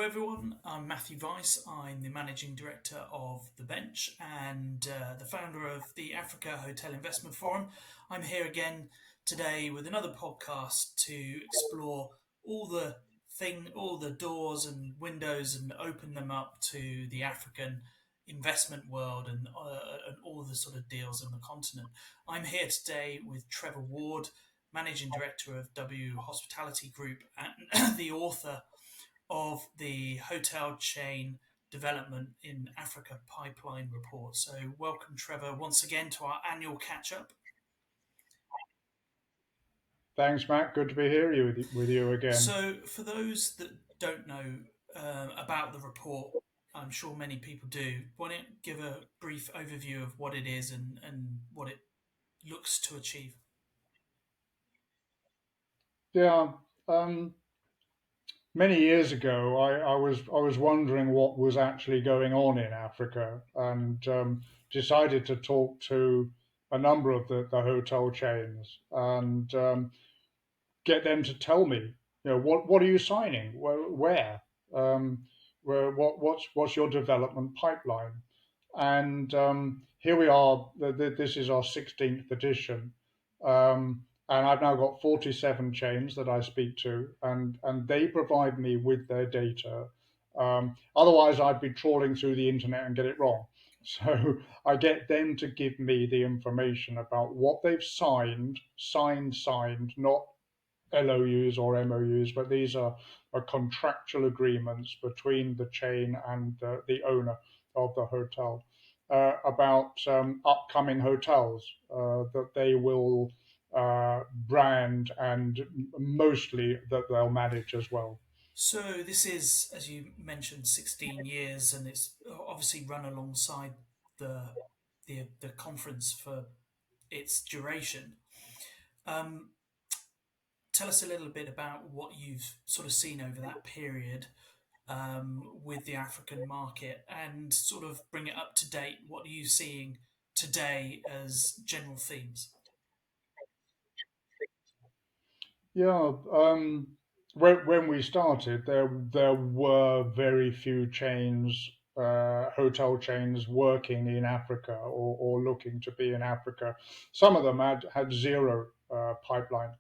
Hello, everyone. I'm Matthew Weiss. I'm the Managing Director of The Bench and the founder of the Africa Hotel Investment Forum. I'm here again today with another podcast to explore all the doors and windows, and open them up to the African investment world and all the sort of deals on the continent. I'm here today with Trevor Ward, Managing Director of W Hospitality Group and the author of the hotel chain development in Africa pipeline report. So, welcome, Trevor, once again to our annual catch up. Thanks, Matt. Good to be here with you again. So, for those that don't know about the report, I'm sure many people do. Why don't you give a brief overview of what it is and what it looks to achieve? Yeah, um, many years ago, I was wondering what was actually going on in Africa, and decided to talk to a number of the hotel chains and get them to tell me, what are you signing? Where? Um, what's your development pipeline? And here we are. This is our 16th edition, and I've now got 47 chains that I speak to, and they provide me with their data. Otherwise, I'd be trawling through the internet and get it wrong. So I get them to give me the information about what they've signed, not LOUs or MOUs, but these are contractual agreements between the chain and the owner of the hotel about upcoming hotels that they will brand and mostly that they'll manage as well. So, this is, as you mentioned, 16 years, and it's obviously run alongside the the conference for its duration. Um, Tell us a little bit about what you've sort of seen over that period with the African market, and sort of bring it up to date. What are you seeing today as general themes? Yeah, when we started, there were very few chains, hotel chains working in Africa or looking to be in Africa. Some of them had zero pipeline,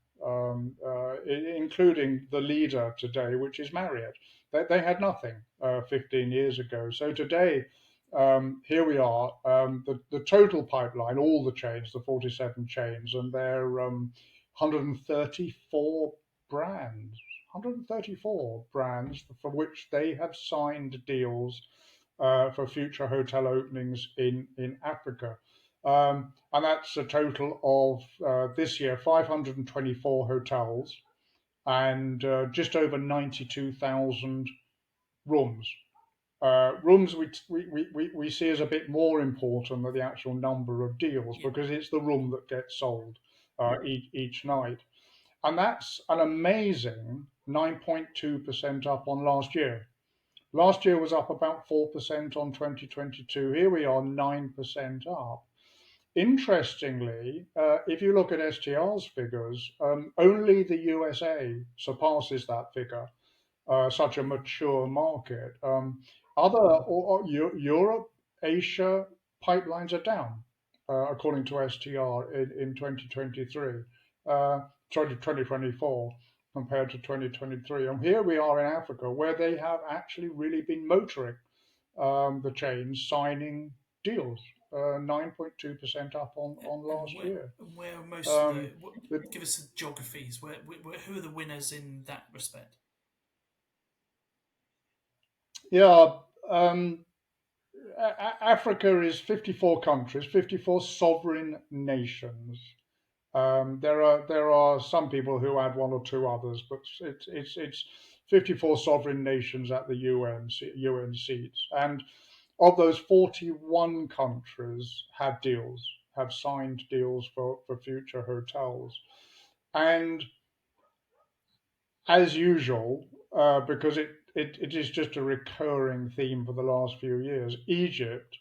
including the leader today, which is Marriott. They had nothing 15 years ago. So today, here we are. The total pipeline, all the chains, the 47 chains, and they're 134 brands, 134 brands for which they have signed deals for future hotel openings in Africa. And that's a total of this year 524 hotels and just over 92,000 rooms. Rooms we see as a bit more important than the actual number of deals Yeah. because it's the room that gets sold each night. And that's an amazing 9.2% up on last year. Last year was up about 4% on 2022. Here we are 9% up. Interestingly, if you look at STR's figures, only the USA surpasses that figure, such a mature market. Europe, Asia pipelines are down, according to STR in 2023, 2024 compared to 2023. And here we are in Africa, where they have actually really been motoring the chains, signing deals, 9.2% up on And last year. where are most of Um, the, give us the geographies. Who are the winners in that respect? yeah, Africa is 54 countries, 54 sovereign nations. There are some people who add one or two others, but it's 54 sovereign nations at the UN seats, and of those, 41 countries have signed deals for future hotels, and as usual, because it is just a recurring theme for the last few years, Egypt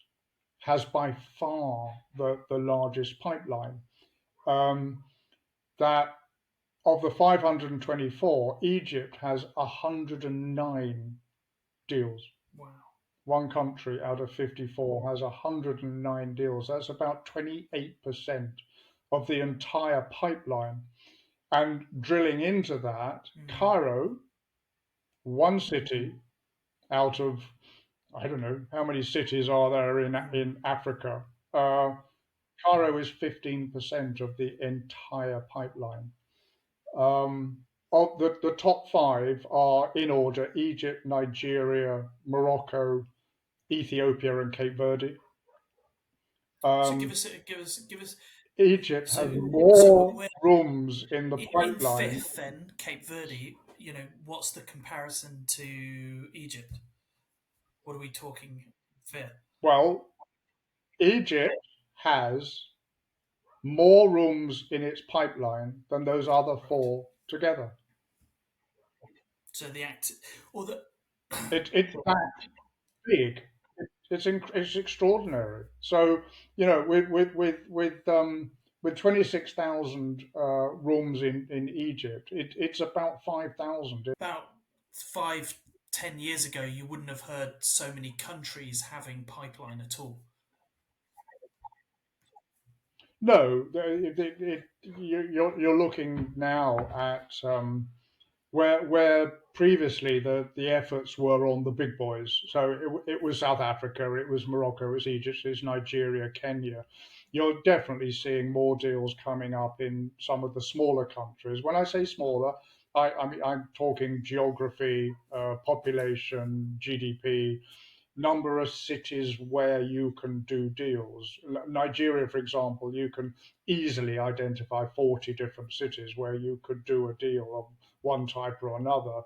has by far the largest pipeline. Um, that of the 524, Egypt has 109 deals. Wow. One country out of 54 has 109 deals. That's about 28% of the entire pipeline. And drilling into that, Mm. Cairo, one city out of, I don't know, how many cities are there Mm. in Africa? Uh, Cairo is 15% of the entire pipeline. Um, of the top five are in order: Egypt, Nigeria, Morocco, Ethiopia, and Cape Verde. So Um, give us. Egypt has So more where rooms in the in pipeline. fifth then Cape Verde? What's the comparison to Egypt? What are we talking fifth? Well, Egypt has more rooms in its pipeline than those other Right. four together. So the act or the It's that big. It's extraordinary. So with 26,000 rooms in Egypt, it's about 5,000. about 5, 10 years ago, you wouldn't have heard so many countries having pipeline at all. No, you're looking now at where previously the efforts were on the big boys. So it was South Africa, it was Morocco, it was Egypt, it was Nigeria, Kenya. You're definitely seeing more deals coming up in some of the smaller countries. When I say smaller, I mean I'm talking geography, population, GDP, number of cities where you can do deals. Nigeria, for example, you can easily identify 40 different cities where you could do a deal of one type or another.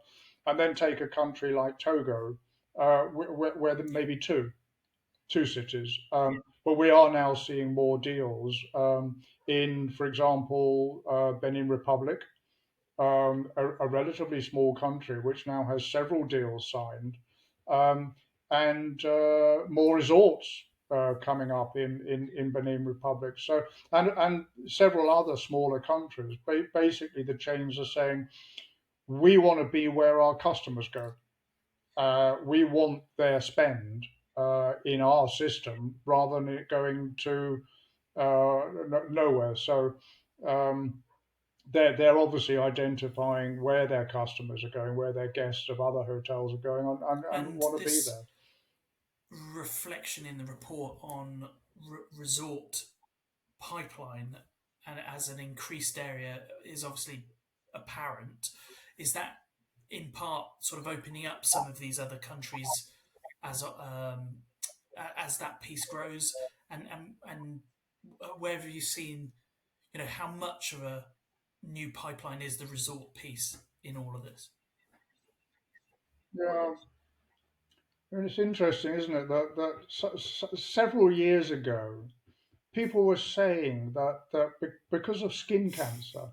And then take a country like Togo, where there may be two cities. But we are now seeing more deals in, for example, Benin Republic, a relatively small country which now has several deals signed, um, and more resorts coming up in Benin Republic. So and several other smaller countries. Basically, the chains are saying we want to be where our customers go. We want their spend in our system rather than it going to nowhere. So. Um, they're obviously identifying where their customers are going, where their guests of other hotels are going, and And want to be this there. reflection in the report on resort pipeline and as an increased area is obviously apparent. Is that in part sort of opening up some of these other countries as that piece grows? And where have you seen, how much of a new pipeline is the resort piece in all of this? Yeah, and it's interesting, isn't it, that several years ago, people were saying that because of skin cancer,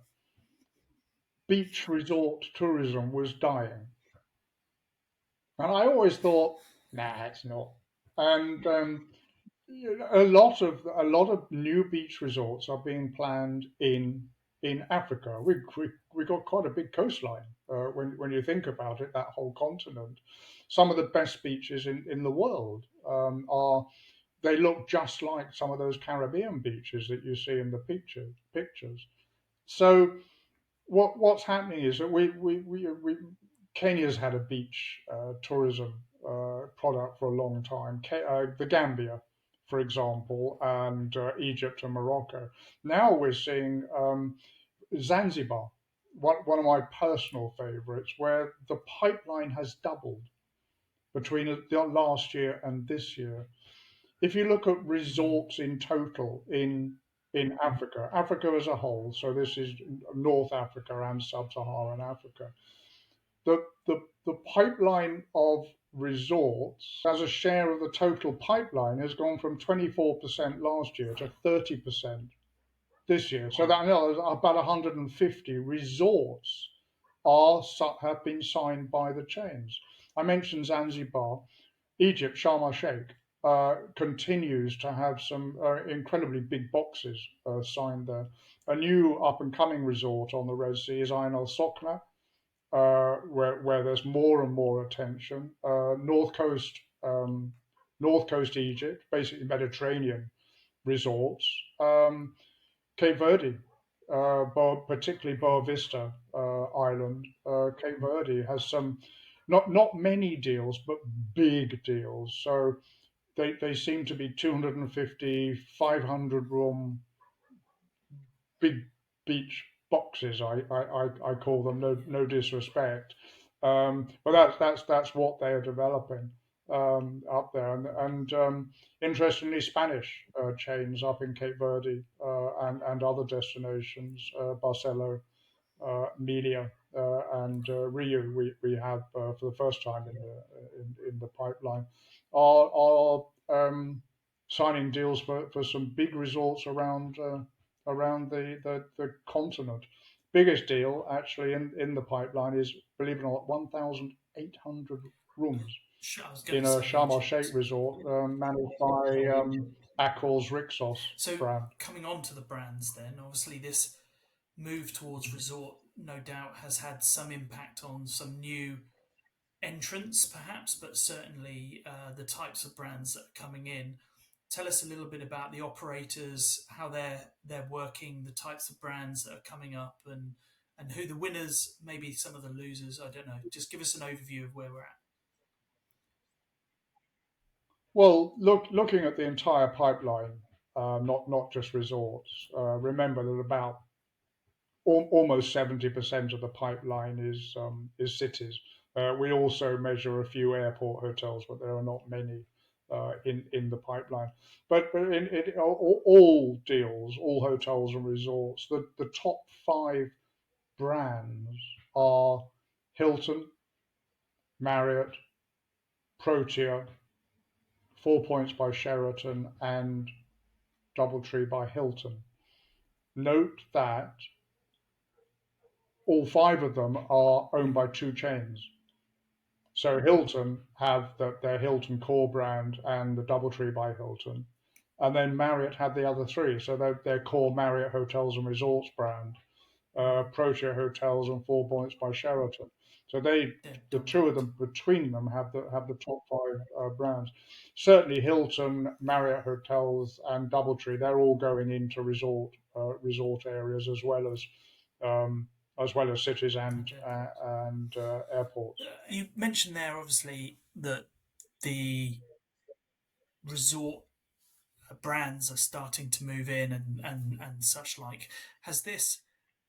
beach resort tourism was dying, and I always thought, nah, it's not. And a lot of new beach resorts are being planned in Africa. We got quite a big coastline when you think about it. That whole continent, some of the best beaches in the world are. They look just like some of those Caribbean beaches that you see in the pictures. So what's happening is that we Kenya's had a beach tourism product for a long time. The Gambia, for example, and Egypt and Morocco. Now we're seeing Zanzibar, one of my personal favourites, where the pipeline has doubled between the last year and this year. If you look at Mm. resorts in total in Africa, Africa as a whole, so this is North Africa and Sub-Saharan Africa, the pipeline of resorts as a share of the total pipeline has gone from 24% last year to 30% this year. So that about 150 resorts have been signed by the chains. I mentioned Zanzibar. Egypt, Sharm el Sheikh, continues to have some incredibly big boxes signed there. A new up and coming resort on the Red Sea is Ain al Sokna. where there's more and more attention. North Coast Egypt, basically Mediterranean resorts. Cape Verde, particularly Boa Vista Island. Cape Verde has some, not many deals, but big deals. So they seem to be 250, 500 room big beach boxes. I call them. No disrespect, but that's what they are developing up there. And interestingly, Spanish chains up in Cape Verde and other destinations, Barcelo, Media, and Rio. We have for the first time in the pipeline are signing deals for some big resorts around the continent. Biggest deal actually in the pipeline is, believe it or not, 1,800 rooms I was going in to a say Sharm el Egypt. Sheikh resort managed by Accor's Rixos So brand. coming on to the brands, then obviously this move towards resort, no doubt, has had some impact on some new entrants, perhaps, but certainly the types of brands that are coming in. Tell us a little bit about the operators, how they're working, the types of brands that are coming up, and who the winners, maybe some of the losers. I don't know. Just give us an overview of where we're at. Well, looking at the entire pipeline, not just resorts. Remember that about almost 70% of the pipeline is cities. We also measure a few airport hotels, but there are not many in the pipeline. But in all deals, all hotels and resorts, the top five brands are Hilton, Marriott, Protea, Four Points by Sheraton, and DoubleTree by Hilton. Note that all five of them are owned by two chains. So Hilton have their Hilton core brand and the DoubleTree by Hilton, and then Marriott had the other three. So their core Marriott Hotels and Resorts brand, Protea Hotels, and Four Points by Sheraton. So They're the two of dominant. them between them have the top five brands. Certainly Hilton, Marriott Hotels, and DoubleTree, they're all going into resort areas um, as well as cities And and airports. you mentioned there, obviously, that the resort brands are starting to move in and such like. Has this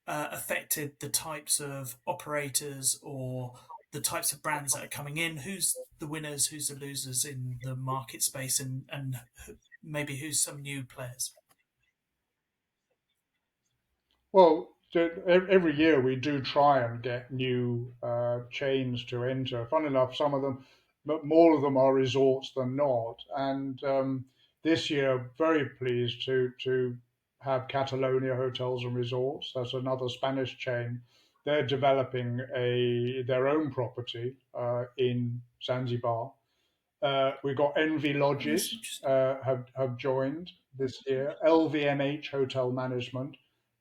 affected the types of operators or the types of brands that are coming in? Who's the winners? Who's the losers in the market space? And maybe who's some new players? Well, every year we do try and get new chains to enter. Fun enough, some of them, but more of them are resorts than not. And this year, very pleased to have Catalonia Hotels and Resorts. That's another Spanish chain. They're developing a their own property in Zanzibar. We've got Envy Oh, that's Lodges interesting. have joined this year. LVMH Hotel Management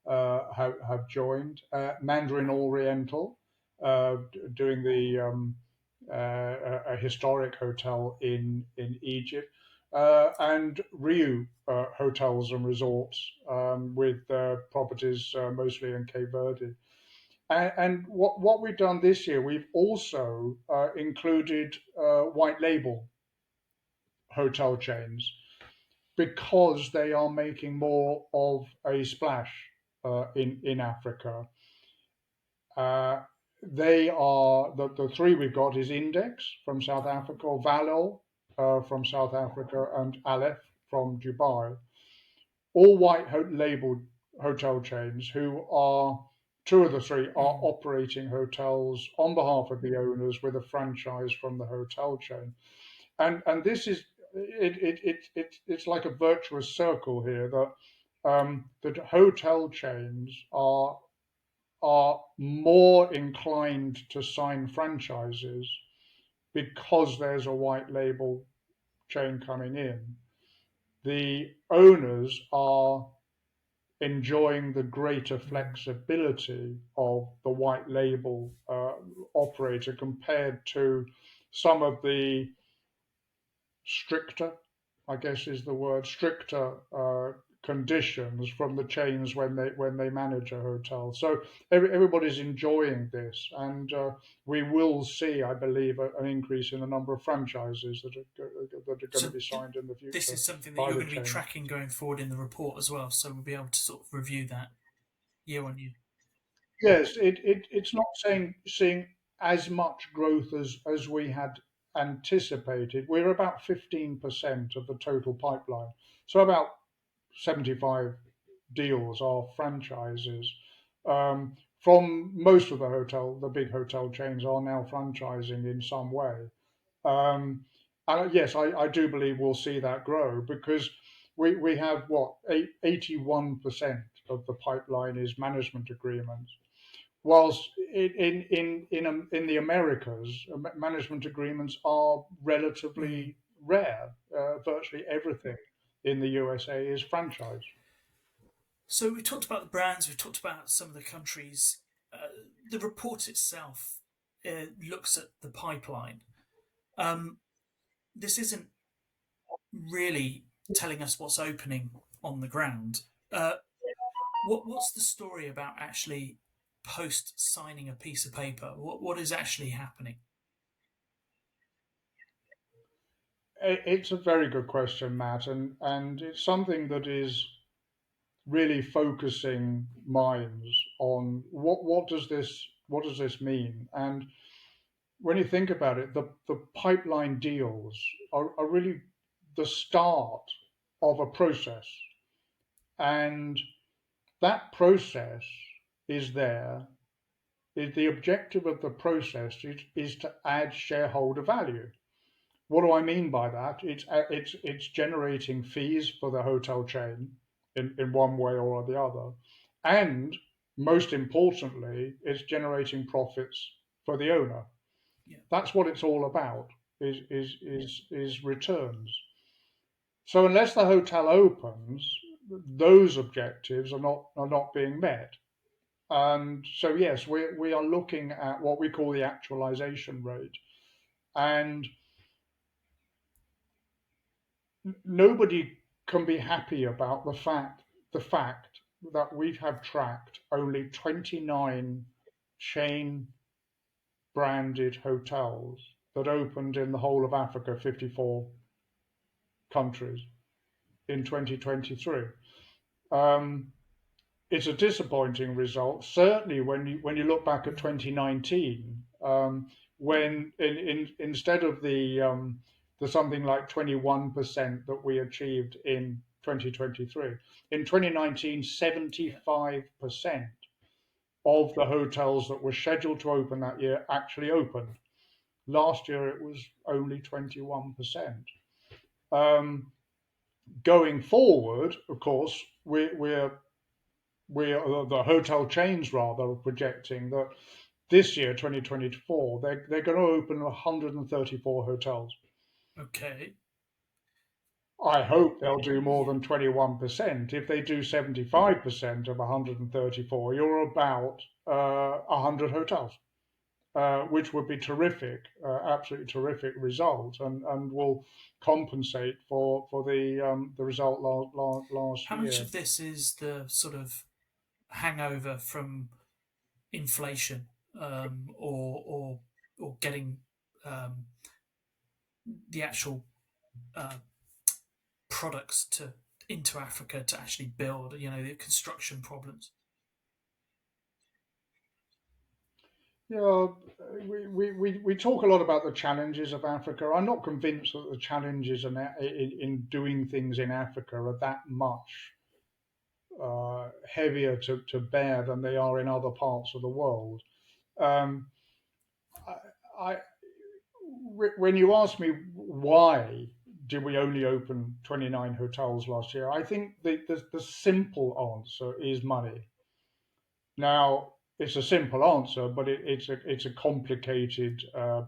have joined. Mandarin Oriental doing a historic hotel in Egypt. And Riu Hotels and Resorts with properties mostly in Cape Verde. And what we've done this year, we've also included white label hotel chains because they are making more of a splash in Africa. Uh, they are the three we've got is Index from South Uh-huh. Africa, Valor from South Africa, and Aleph from Dubai. All white labeled hotel chains who are two of the three are Mm. operating hotels on behalf of the owners with a franchise from the hotel chain. And this is it's like a virtuous circle here that the hotel chains are more inclined to sign franchises because there's a white label chain coming in. The owners are enjoying the greater Mm. flexibility of the white label operator compared to some of the stricter, I guess is the word, stricter conditions from the chains when they manage a hotel. So everybody's enjoying this, and we will see, I believe, an increase in the number of franchises that are going So to be signed in the this future is something that by you're the going to be chains. tracking going forward in the report as well. So we'll be able to sort of review that year on year. Yes, it's not seeing as much growth as we had anticipated. We're about 15% of the total pipeline. So about 75 deals are franchises. From most of the big hotel chains are now franchising in some way. Um, and yes, I do believe we'll see that grow because we have what 81% of the pipeline is management agreements, whilst in the Americas, management agreements are Mm. relatively rare. Virtually everything in the USA is franchise. So we talked about the brands, we talked about some of the countries. Uh, the report itself looks at the pipeline. Um, this isn't really telling us what's opening on the ground. Uh, what's the story about actually post signing a piece of paper? What is actually happening? It's a very good question, Matt, and it's something that is really focusing minds on what does this mean? And when you think about it, the pipeline deals are really the start of a process. And that process is there. The objective of the process is to add shareholder value. What do I mean by that? It's generating fees for the hotel chain in one way or the other, and most importantly, it's generating profits for the owner. Yeah. That's what it's all about. Is returns. So unless the hotel opens, those objectives are not being met. And so yes, we are looking at what we call the actualization rate, and nobody can be happy about the fact that we have tracked only 29 chain branded hotels that opened in the whole of Africa, 54 countries in 2023. Um, it's a disappointing result, certainly when you look back at Mm. 2019, when instead of the something like 21% that we achieved in 2023, in 2019, Yeah. 75% of the hotels that were scheduled to open that year actually opened. Last year, it was only 21%. Um, Going forward, of course, the hotel chains rather are projecting that this year, 2024, they're going to open 134 hotels. Okay. I hope they'll do more Yeah. than 21%. If they do 75% of 134, you're about 100 hotels, which would be terrific, absolutely terrific result, and will compensate for the result last How much year. of this is the sort of hangover from inflation, or getting um, the actual uh, products to into Africa to actually build? You know, the construction problems. Yeah, we talk a lot about the challenges of Africa. I'm not convinced that the challenges in doing things in Africa are that much heavier to bear than they are in other parts of the world. Um, I, when you ask me why did we only open 29 hotels last year, I think the simple answer is money. Now, it's a simple answer, but it's a complicated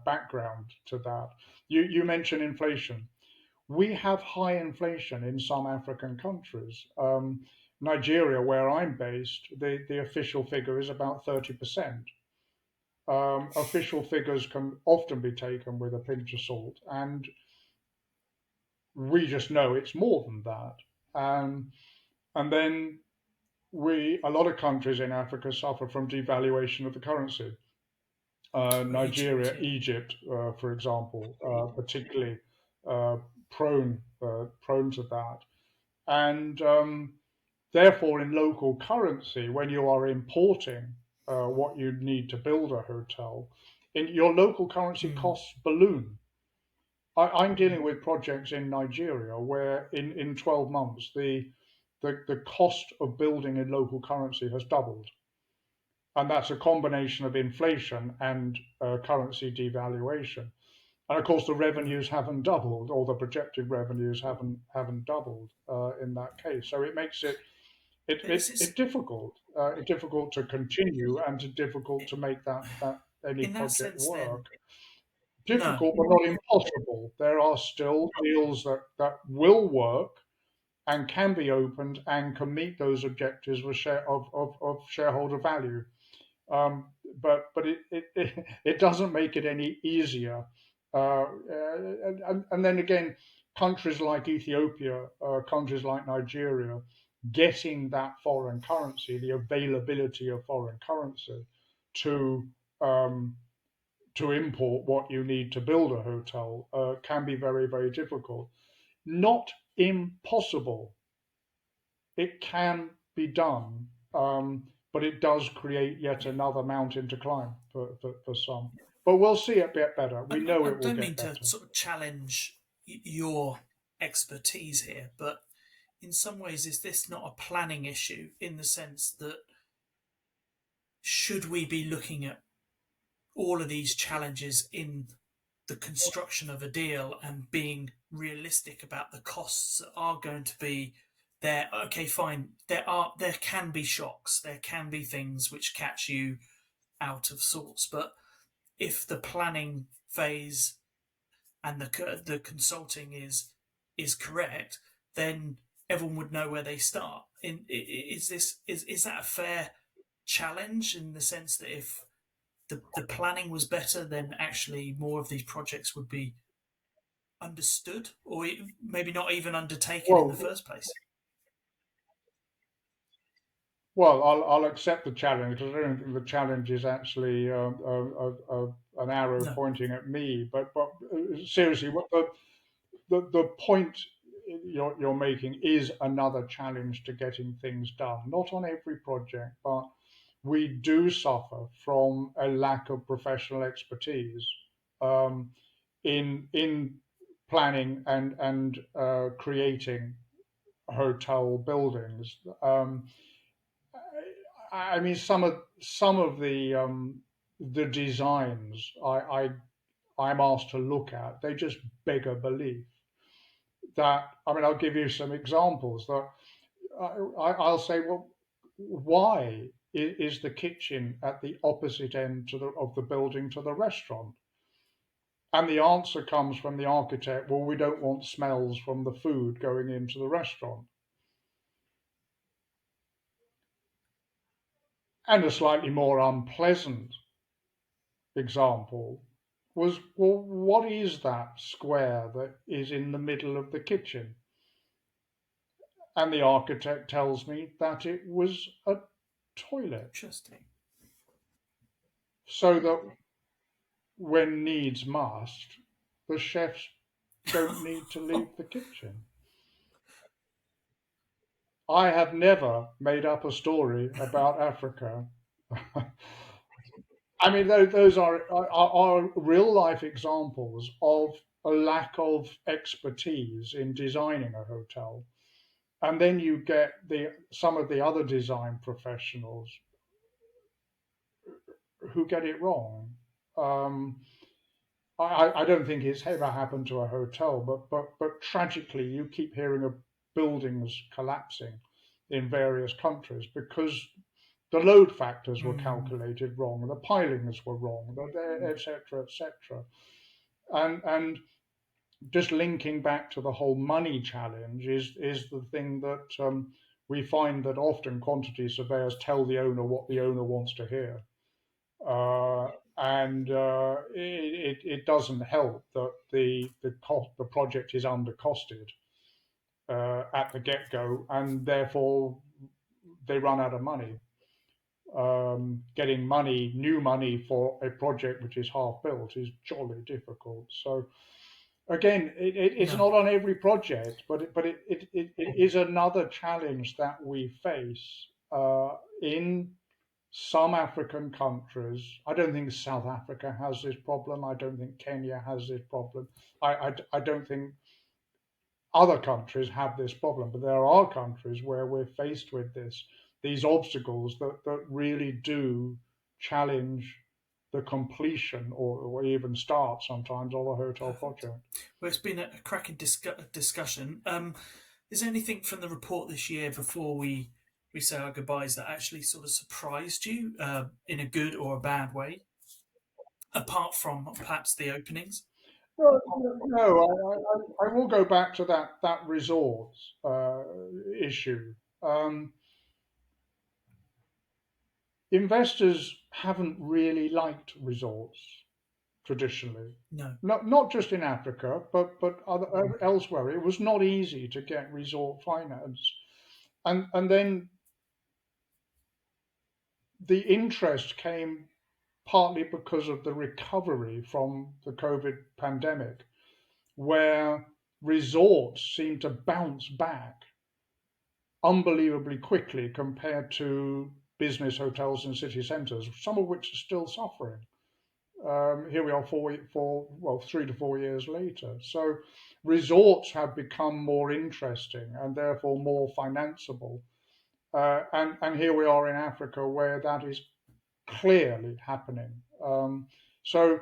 background to that. You mentioned inflation. We have high inflation in some African countries. Nigeria, where I'm based, the official figure is about 30%. Official figures can often be taken with a pinch of salt, and we just know it's more than that. And then a lot of countries in Africa suffer from devaluation of the currency. Egypt, Nigeria, yeah. Egypt, for example, particularly uh, prone to that. And therefore, in local currency, when you are importing what you need to build a hotel, your local currency Mm, costs balloon. I'm mm, dealing with projects in Nigeria where in 12 months the cost of building in local currency has doubled. And that's a combination of inflation and currency devaluation. And of course, the mm. revenues haven't doubled, or the projected revenues haven't doubled in that case. So it makes But is it this difficult to continue and difficult to make that any in that project sense then? work. No, Difficult, but not impossible. There are still deals that will work and can be opened and can meet those objectives of shareholder value. Um, but it doesn't make it any easier. And then again, countries like Ethiopia, countries like Nigeria, getting that foreign currency, the availability of foreign currency to um, to import what you need to build a hotel can be very, very difficult. Not impossible. It can be done, but it does create yet another mountain to climb for some. But we'll see it get better. We know I it will don't get mean to better. sort of challenge your expertise here, but in some ways, is this not a planning issue in the sense that should we be looking at all of these challenges in the construction of a deal and being realistic about the costs that are going to be there? Okay, fine. There can be shocks. There can be things which catch you out of sorts. But if the planning phase and the consulting is correct, then everyone would know where they start. Is this is that a fair challenge in the sense that if the planning was better, then actually more of these projects would be understood or maybe not even undertaken in the Well, first place? I'll accept the challenge because I don't think the challenge is actually an arrow No. pointing at me. But seriously, what the point you're making is another challenge to getting things done. Not on every project, but we do suffer from a lack of professional expertise um, in planning and creating hotel buildings. I mean, some of the designs I'm asked to look at, they just beg a belief. That I mean, I'll give you some examples. That I'll say, well, why is the kitchen at the opposite end of the building to the restaurant? And the answer comes from the architect, well, we don't want smells from the food going into the restaurant. And a slightly more unpleasant example was, well, what is that square that is in the middle of the kitchen? And the architect tells me that it was a toilet. Interesting. So that when needs must, the chefs don't need to leave the kitchen. I have never made up a story about Africa. I mean, those are real life examples of a lack of expertise in designing a hotel. And then you get some of the other design professionals who get it wrong. Um, I don't think it's ever happened to a hotel, but tragically, you keep hearing of buildings collapsing in various countries because the load factors were Mm, calculated wrong, the pilings were wrong, etc., etc. And just linking back to the whole money challenge is the thing that we find that often quantity surveyors tell the owner what the owner wants to hear. And it doesn't help that the project is undercosted at the get go, and therefore they run out of money. Getting new money for a project which is half built is jolly difficult. So again, it's No, not on every project, but it is another challenge that we face in some African countries. I don't think South Africa has this problem. I don't think Kenya has this problem. I don't think other countries have this problem, but there are countries where we're faced with these obstacles that really do challenge the completion or even start sometimes of a hotel perfect. project. Well, it's been a cracking discussion. Is there anything from the report this year before we say our goodbyes that actually sort of surprised you in a good or a bad way, apart from perhaps the openings? No, I will go back to that resource issue. Um, Investors haven't really liked resorts traditionally. No. Not just in Africa, but elsewhere. It was not easy to get resort finance, and then the interest came partly because of the recovery from the COVID pandemic, where resorts seemed to bounce back unbelievably quickly compared to business hotels and city centres, some of which are still suffering. Here we are 3 to 4 years later. So resorts have become more interesting and therefore more financeable. And here we are in Africa where that is clearly happening. So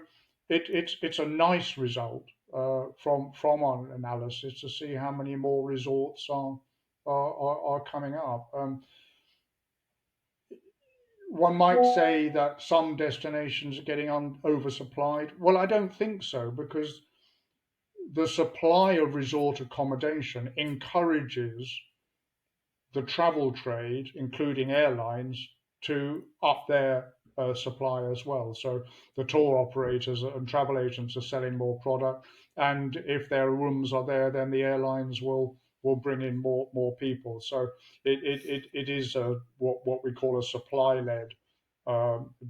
it's a nice result from our analysis to see how many more resorts are coming up. One might say that some destinations are getting oversupplied. Well, I don't think so, because the supply of resort accommodation encourages the travel trade, including airlines, to up their supply as well. So the tour operators and travel agents are selling more product, and if their rooms are there, then the airlines will bring in more people. So it is what we call a supply led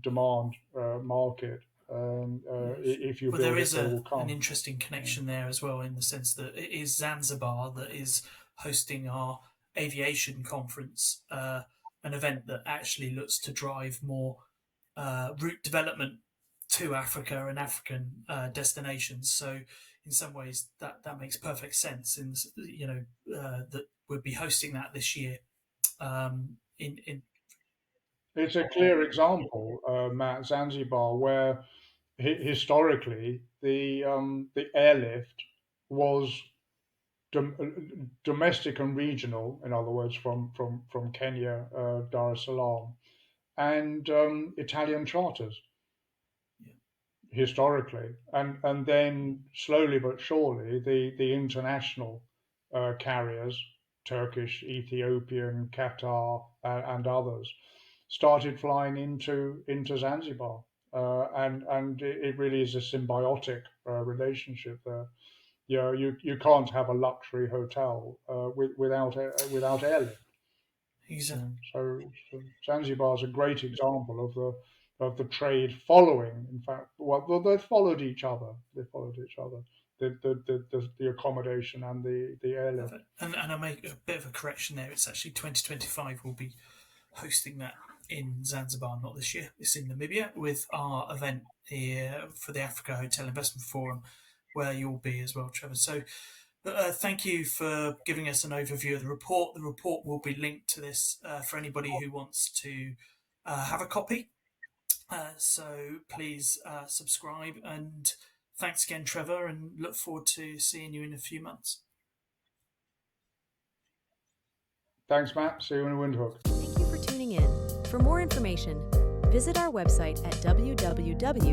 demand market. Yes. If you Well, there build it, is they will an come. interesting connection there as well, in the sense that it is Zanzibar that is hosting our aviation conference, an event that actually looks to drive more route development to Africa and African destinations. So, in some ways, that makes perfect sense. That we'll be hosting that this year. In It's a clear example, Matt, Zanzibar, where historically the airlift was domestic and regional, in other words, from Kenya, Dar es Salaam, and Italian charters Yeah. historically, and then slowly but surely the international carriers, Turkish, Ethiopian, Qatar, and others, started flying into Zanzibar, and it really is a symbiotic relationship there. You can't have a luxury hotel without airlift. Exactly. So Zanzibar is a great example of the trade following. In fact, well, they followed each other. They followed each other. The accommodation and the airlift. Perfect. And I make a bit of a correction there. It's actually 2025. We'll be hosting that in Zanzibar, not this year. It's in Namibia with our event here for the Africa Hotel Investment Forum, where you'll be as well, Trevor. So, thank you for giving us an overview of the report. The report will be linked to this for anybody who wants to have a copy. So please subscribe, and thanks again, Trevor, and look forward to seeing you in a few months. Thanks, Matt. See you in Windhoek. Thank you for tuning in. For more information, visit our website at www.ahif.com.